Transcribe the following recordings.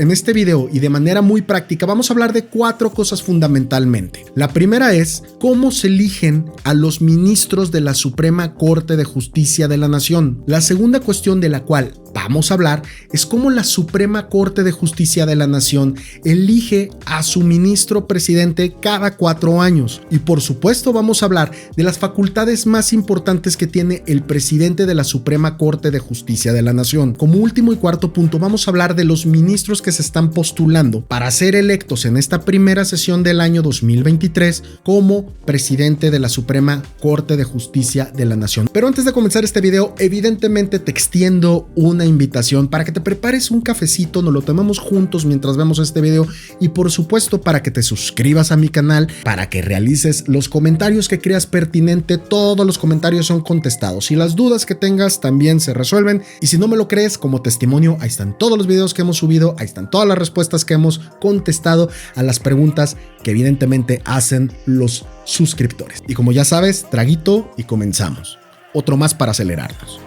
En este video y de manera muy práctica vamos a hablar de 4 cosas fundamentalmente. La primera es cómo se eligen a los ministros de la Suprema Corte de Justicia de la Nación. La segunda cuestión de la cual vamos a hablar es cómo la Suprema Corte de Justicia de la Nación elige a su ministro presidente cada 4 años. Y por supuesto vamos a hablar de las facultades más importantes que tiene el presidente de la Suprema Corte de Justicia de la Nación. Como último y cuarto punto vamos a hablar de los ministros que se están postulando para ser electos en esta primera sesión del año 2023 como presidente de la Suprema Corte de Justicia de la Nación. Pero antes de comenzar este video, evidentemente te extiendo una invitación para que te prepares un cafecito, nos lo tomemos juntos mientras vemos este video y por supuesto para que te suscribas a mi canal, para que realices los comentarios que creas pertinente. Todos los comentarios son contestados y las dudas que tengas también se resuelven, y si no me lo crees, como testimonio ahí están todos los videos que hemos subido, ahí están todas las respuestas que hemos contestado a las preguntas que evidentemente hacen los suscriptores. Y como ya sabes, traguito y comenzamos. Otro más para acelerarnos.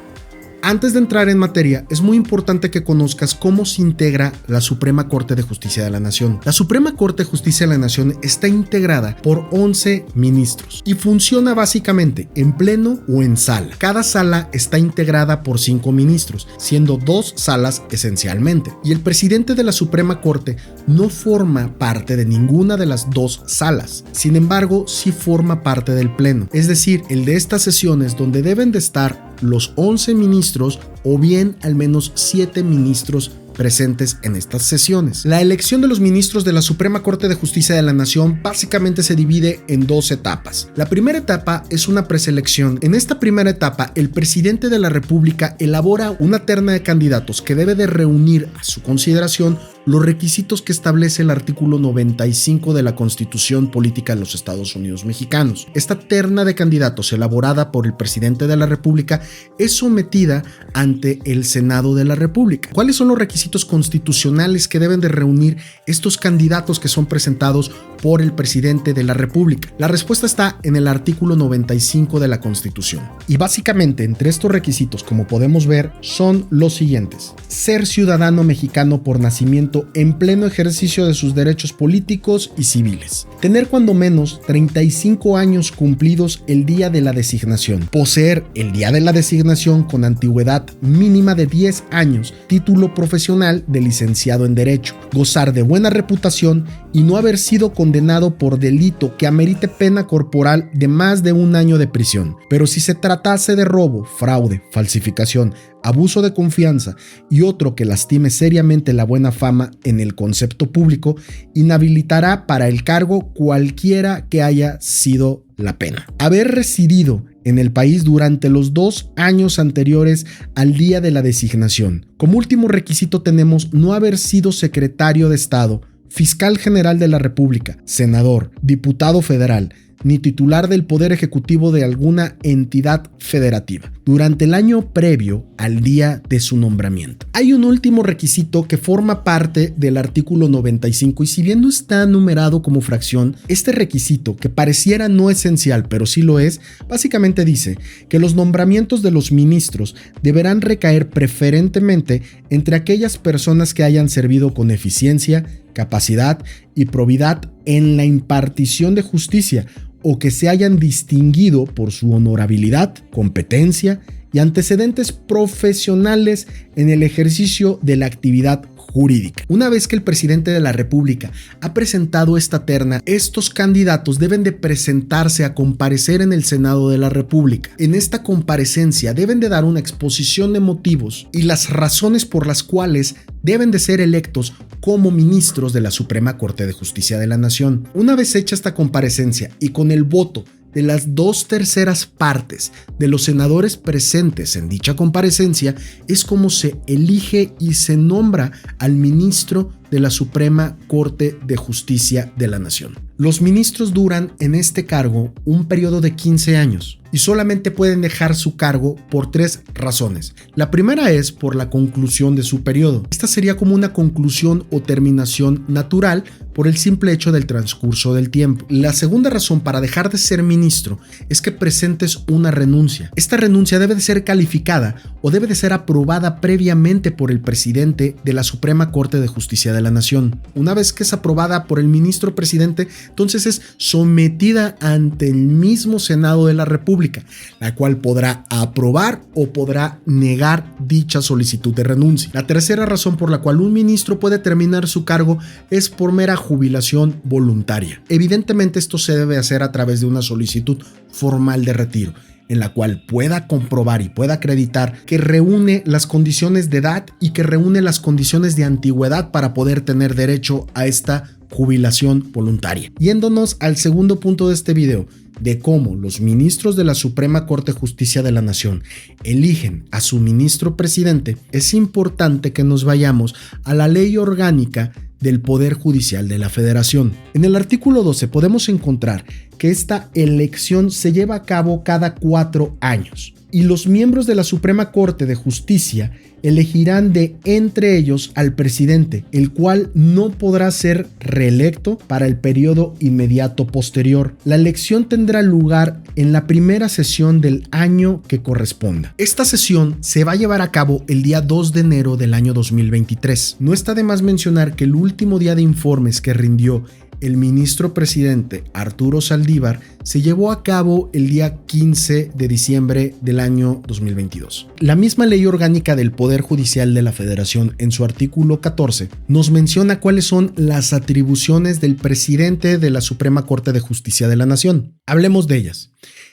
Antes de entrar en materia, es muy importante que conozcas cómo se integra la Suprema Corte de Justicia de la Nación. La Suprema Corte de Justicia de la Nación está integrada por 11 ministros y funciona básicamente en pleno o en sala. Cada sala está integrada por 5 ministros, siendo 2 salas esencialmente. Y el presidente de la Suprema Corte no forma parte de ninguna de las 2 salas. Sin embargo, sí forma parte del pleno, es decir, el de estas sesiones donde deben de estar los 11 ministros o bien al menos 7 ministros presentes en estas sesiones. La elección de los ministros de la Suprema Corte de Justicia de la Nación básicamente se divide en 2 etapas. La primera etapa es una preselección. En esta primera etapa, el presidente de la República elabora una terna de candidatos que debe de reunir a su consideración los requisitos que establece el artículo 95 de la Constitución Política de los Estados Unidos Mexicanos. Esta terna de candidatos elaborada por el presidente de la República es sometida ante el Senado de la República. ¿Cuáles son los requisitos constitucionales que deben de reunir estos candidatos que son presentados por el presidente de la República? La respuesta está en el artículo 95 de la Constitución. Y básicamente entre estos requisitos, como podemos ver, son los siguientes: ser ciudadano mexicano por nacimiento en pleno ejercicio de sus derechos políticos y civiles, tener cuando menos 35 años cumplidos el día de la designación, poseer el día de la designación con antigüedad mínima de 10 años, título profesional de licenciado en Derecho, gozar de buena reputación y no haber sido condenado por delito que amerite pena corporal de más de 1 año de prisión. Pero si se tratase de robo, fraude, falsificación, abuso de confianza y otro que lastime seriamente la buena fama en el concepto público, inhabilitará para el cargo cualquiera que haya sido la pena. Haber residido en el país durante los 2 años anteriores al día de la designación. Como último requisito tenemos no haber sido secretario de Estado, fiscal general de la República, senador, diputado federal, ni titular del Poder Ejecutivo de alguna entidad federativa durante el año previo al día de su nombramiento. Hay un último requisito que forma parte del artículo 95 y si bien no está numerado como fracción, este requisito, que pareciera no esencial pero sí lo es, básicamente dice que los nombramientos de los ministros deberán recaer preferentemente entre aquellas personas que hayan servido con eficiencia, capacidad y probidad en la impartición de justicia o que se hayan distinguido por su honorabilidad, competencia y antecedentes profesionales en el ejercicio de la actividad jurídica. Una vez que el presidente de la República ha presentado esta terna, estos candidatos deben de presentarse a comparecer en el Senado de la República. En esta comparecencia deben de dar una exposición de motivos y las razones por las cuales deben de ser electos como ministros de la Suprema Corte de Justicia de la Nación. Una vez hecha esta comparecencia y con el voto de las 2/3 partes de los senadores presentes en dicha comparecencia, es como se elige y se nombra al ministro de la Suprema Corte de Justicia de la Nación. Los ministros duran en este cargo un periodo de 15 años y solamente pueden dejar su cargo por 3 razones. La primera es por la conclusión de su periodo. Esta sería como una conclusión o terminación natural por el simple hecho del transcurso del tiempo. La segunda razón para dejar de ser ministro es que presentes una renuncia. Esta renuncia debe de ser calificada o debe de ser aprobada previamente por el presidente de la Suprema Corte de Justicia de la Nación. Una vez que es aprobada por el ministro presidente, entonces es sometida ante el mismo Senado de la República, la cual podrá aprobar o podrá negar dicha solicitud de renuncia. La tercera razón por la cual un ministro puede terminar su cargo es por mera jubilación voluntaria. Evidentemente esto se debe hacer a través de una solicitud formal de retiro, en la cual pueda comprobar y pueda acreditar que reúne las condiciones de edad y que reúne las condiciones de antigüedad para poder tener derecho a esta jubilación voluntaria. Yéndonos al segundo punto de este video, de cómo los ministros de la Suprema Corte de Justicia de la Nación eligen a su ministro presidente, es importante que nos vayamos a la ley orgánica del Poder Judicial de la Federación. En el artículo 12 podemos encontrar que esta elección se lleva a cabo cada 4 años y los miembros de la Suprema Corte de Justicia elegirán de entre ellos al presidente, el cual no podrá ser reelecto para el periodo inmediato posterior. La elección tendrá lugar en la primera sesión del año que corresponda. Esta sesión se va a llevar a cabo el día 2 de enero del año 2023. No está de más mencionar que el último día de informes que rindió el ministro presidente Arturo Saldívar se llevó a cabo el día 15 de diciembre del año 2022. La misma ley orgánica del Poder Judicial de la Federación, en su artículo 14, nos menciona cuáles son las atribuciones del presidente de la Suprema Corte de Justicia de la Nación. Hablemos de ellas.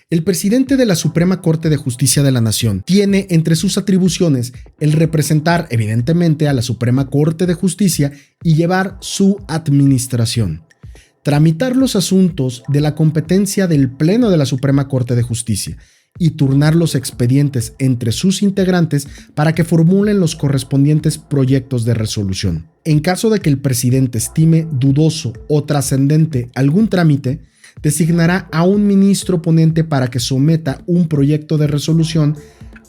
El presidente de la Suprema Corte de Justicia de la Nación tiene entre sus atribuciones el representar evidentemente a la Suprema Corte de Justicia y llevar su administración. Tramitar los asuntos de la competencia del Pleno de la Suprema Corte de Justicia y turnar los expedientes entre sus integrantes para que formulen los correspondientes proyectos de resolución. En caso de que el presidente estime dudoso o trascendente algún trámite, designará a un ministro ponente para que someta un proyecto de resolución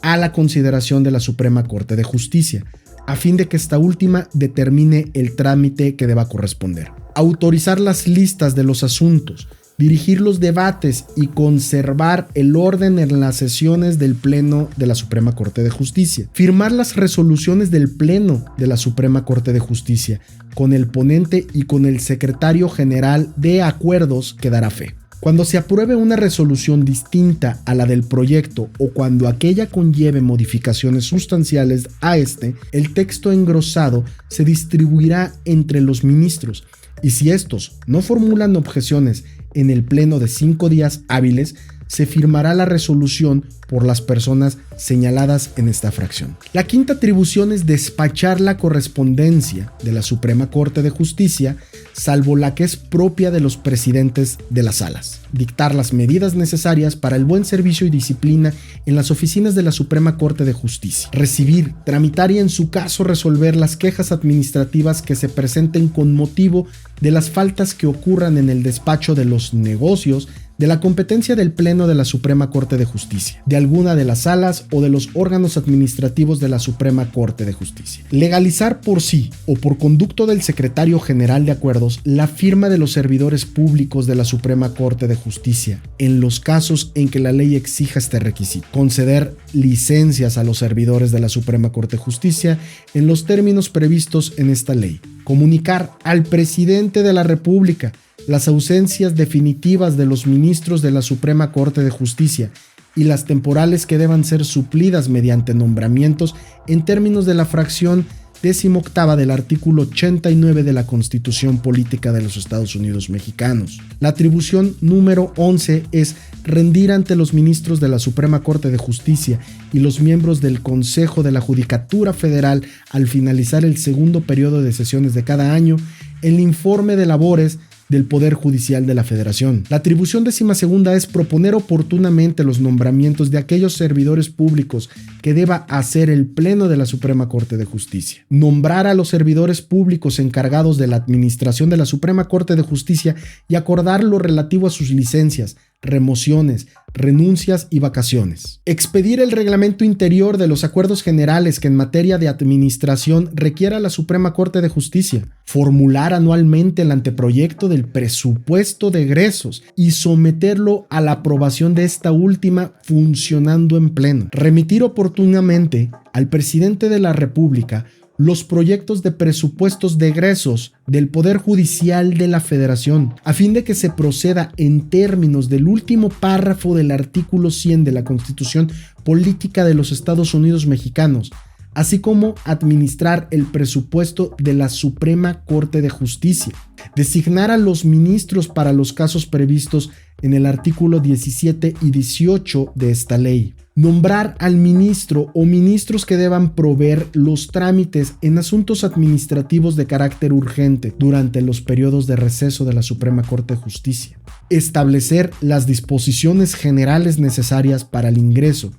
a la consideración de la Suprema Corte de Justicia, a fin de que esta última determine el trámite que deba corresponder. Autorizar las listas de los asuntos, dirigir los debates y conservar el orden en las sesiones del Pleno de la Suprema Corte de Justicia. Firmar las resoluciones del Pleno de la Suprema Corte de Justicia con el ponente y con el secretario general de acuerdos que dará fe. Cuando se apruebe una resolución distinta a la del proyecto o cuando aquella conlleve modificaciones sustanciales a este, el texto engrosado se distribuirá entre los ministros y si estos no formulan objeciones en el pleno de 5 días hábiles, se firmará la resolución por las personas señaladas en esta fracción. La quinta atribución es despachar la correspondencia de la Suprema Corte de Justicia, salvo la que es propia de los presidentes de las salas. Dictar las medidas necesarias para el buen servicio y disciplina en las oficinas de la Suprema Corte de Justicia. Recibir, tramitar y en su caso resolver las quejas administrativas que se presenten con motivo de las faltas que ocurran en el despacho de los negocios de la competencia del Pleno de la Suprema Corte de Justicia, de alguna de las salas o de los órganos administrativos de la Suprema Corte de Justicia. Legalizar por sí o por conducto del Secretario General de Acuerdos la firma de los servidores públicos de la Suprema Corte de Justicia en los casos en que la ley exija este requisito. Conceder licencias a los servidores de la Suprema Corte de Justicia en los términos previstos en esta ley. Comunicar al presidente de la República las ausencias definitivas de los ministros de la Suprema Corte de Justicia y las temporales que deban ser suplidas mediante nombramientos en términos de la fracción 18ª del artículo 89 de la Constitución Política de los Estados Unidos Mexicanos. La atribución número 11 es rendir ante los ministros de la Suprema Corte de Justicia y los miembros del Consejo de la Judicatura Federal al finalizar el segundo periodo de sesiones de cada año el informe de labores del Poder Judicial de la Federación. La atribución 12ª es proponer oportunamente los nombramientos de aquellos servidores públicos que deba hacer el Pleno de la Suprema Corte de Justicia. Nombrar a los servidores públicos encargados de la administración de la Suprema Corte de Justicia y acordar lo relativo a sus licencias, remociones, renuncias y vacaciones. Expedir el reglamento interior de los acuerdos generales que en materia de administración requiera la Suprema Corte de Justicia. Formular anualmente el anteproyecto del presupuesto de egresos y someterlo a la aprobación de esta última funcionando en pleno. Remitir oportunamente al presidente de la República los proyectos de presupuestos de egresos del Poder Judicial de la Federación, a fin de que se proceda en términos del último párrafo del artículo 100 de la Constitución Política de los Estados Unidos Mexicanos, así como administrar el presupuesto de la Suprema Corte de Justicia. Designar a los ministros para los casos previstos en el artículo 17 y 18 de esta ley. Nombrar al ministro o ministros que deban proveer los trámites en asuntos administrativos de carácter urgente durante los periodos de receso de la Suprema Corte de Justicia. Establecer las disposiciones generales necesarias para el ingreso,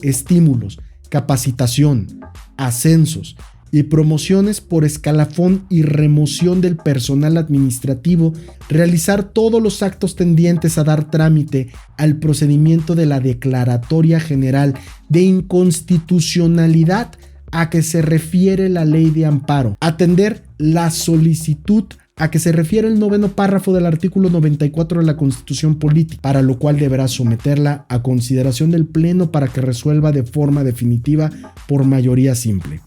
estímulos, capacitación, ascensos y promociones por escalafón y remoción del personal administrativo, realizar todos los actos tendientes a dar trámite al procedimiento de la Declaratoria General de Inconstitucionalidad a que se refiere la Ley de Amparo, atender la solicitud a que se refiere el 9º párrafo del artículo 94 de la Constitución Política, para lo cual deberá someterla a consideración del Pleno para que resuelva de forma definitiva por mayoría simple.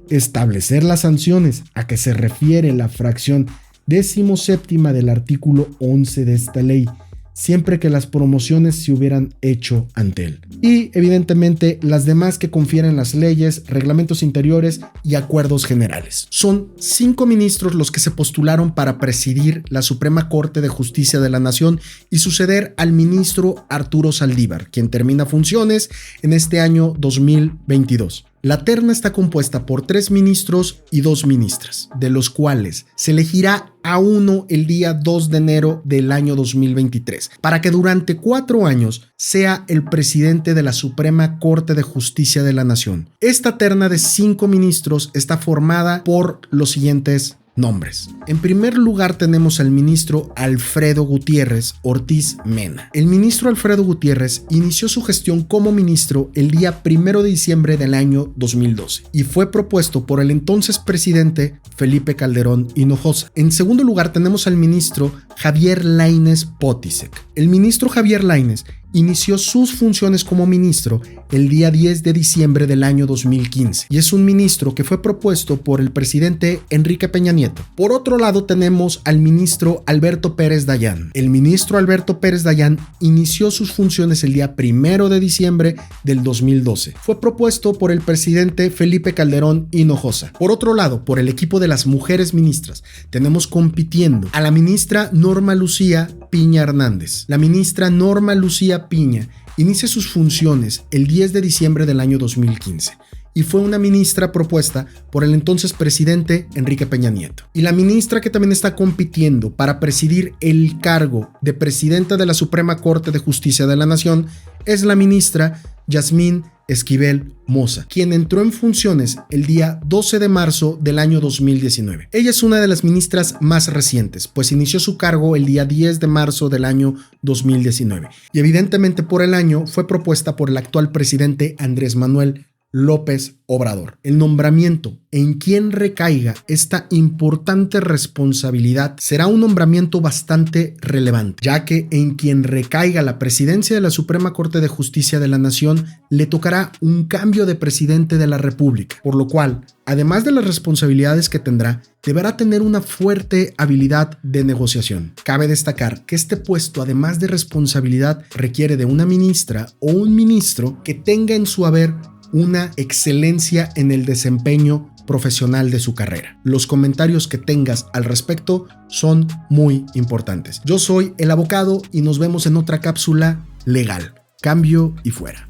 Establecer las sanciones a que se refiere la fracción 17ª del artículo 11 de esta ley, siempre que las promociones se hubieran hecho ante él. Y, evidentemente, las demás que confieren las leyes, reglamentos interiores y acuerdos generales. Son 5 ministros los que se postularon para presidir la Suprema Corte de Justicia de la Nación y suceder al ministro Arturo Saldívar, quien termina funciones en este año 2022. La terna está compuesta por 3 ministros y 2 ministras, de los cuales se elegirá a uno el día 2 de enero del año 2023, para que durante 4 años sea el presidente de la Suprema Corte de Justicia de la Nación. Esta terna de 5 ministros está formada por los siguientes nombres. En primer lugar tenemos al ministro Alfredo Gutiérrez Ortiz Mena. El ministro Alfredo Gutiérrez inició su gestión como ministro el día 1 de diciembre del año 2012 y fue propuesto por el entonces presidente Felipe Calderón Hinojosa. En segundo lugar tenemos al ministro Javier Lainez Potisek. El ministro Javier Lainez inició sus funciones como ministro el día 10 de diciembre del año 2015 y es un ministro que fue propuesto por el presidente Enrique Peña Nieto. Por otro lado tenemos al ministro Alberto Pérez Dayán. El ministro Alberto Pérez Dayán inició sus funciones el día 1 de diciembre del 2012. Fue propuesto por el presidente Felipe Calderón Hinojosa. Por otro lado, por el equipo de las mujeres ministras, tenemos compitiendo a la ministra Norma Lucía Piña Hernández. La ministra Norma Lucía Piña inicia sus funciones el 10 de diciembre del año 2015 y fue una ministra propuesta por el entonces presidente Enrique Peña Nieto. Y la ministra que también está compitiendo para presidir el cargo de presidenta de la Suprema Corte de Justicia de la Nación es la ministra Yasmín Esquivel Moza, quien entró en funciones el día 12 de marzo del año 2019. Ella es una de las ministras más recientes, pues inició su cargo el día 10 de marzo del año 2019 y evidentemente por el año fue propuesta por el actual presidente Andrés Manuel López Obrador. El nombramiento en quien recaiga esta importante responsabilidad será un nombramiento bastante relevante, ya que en quien recaiga la presidencia de la Suprema Corte de Justicia de la Nación le tocará un cambio de presidente de la República, por lo cual, además de las responsabilidades que tendrá, deberá tener una fuerte habilidad de negociación. Cabe destacar que este puesto, además de responsabilidad, requiere de una ministra o un ministro que tenga en su haber una excelencia en el desempeño profesional de su carrera. Los comentarios que tengas al respecto son muy importantes. Yo soy el abogado y nos vemos en otra cápsula legal. Cambio y fuera.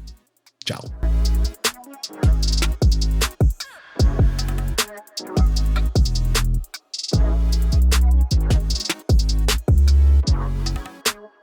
Chao.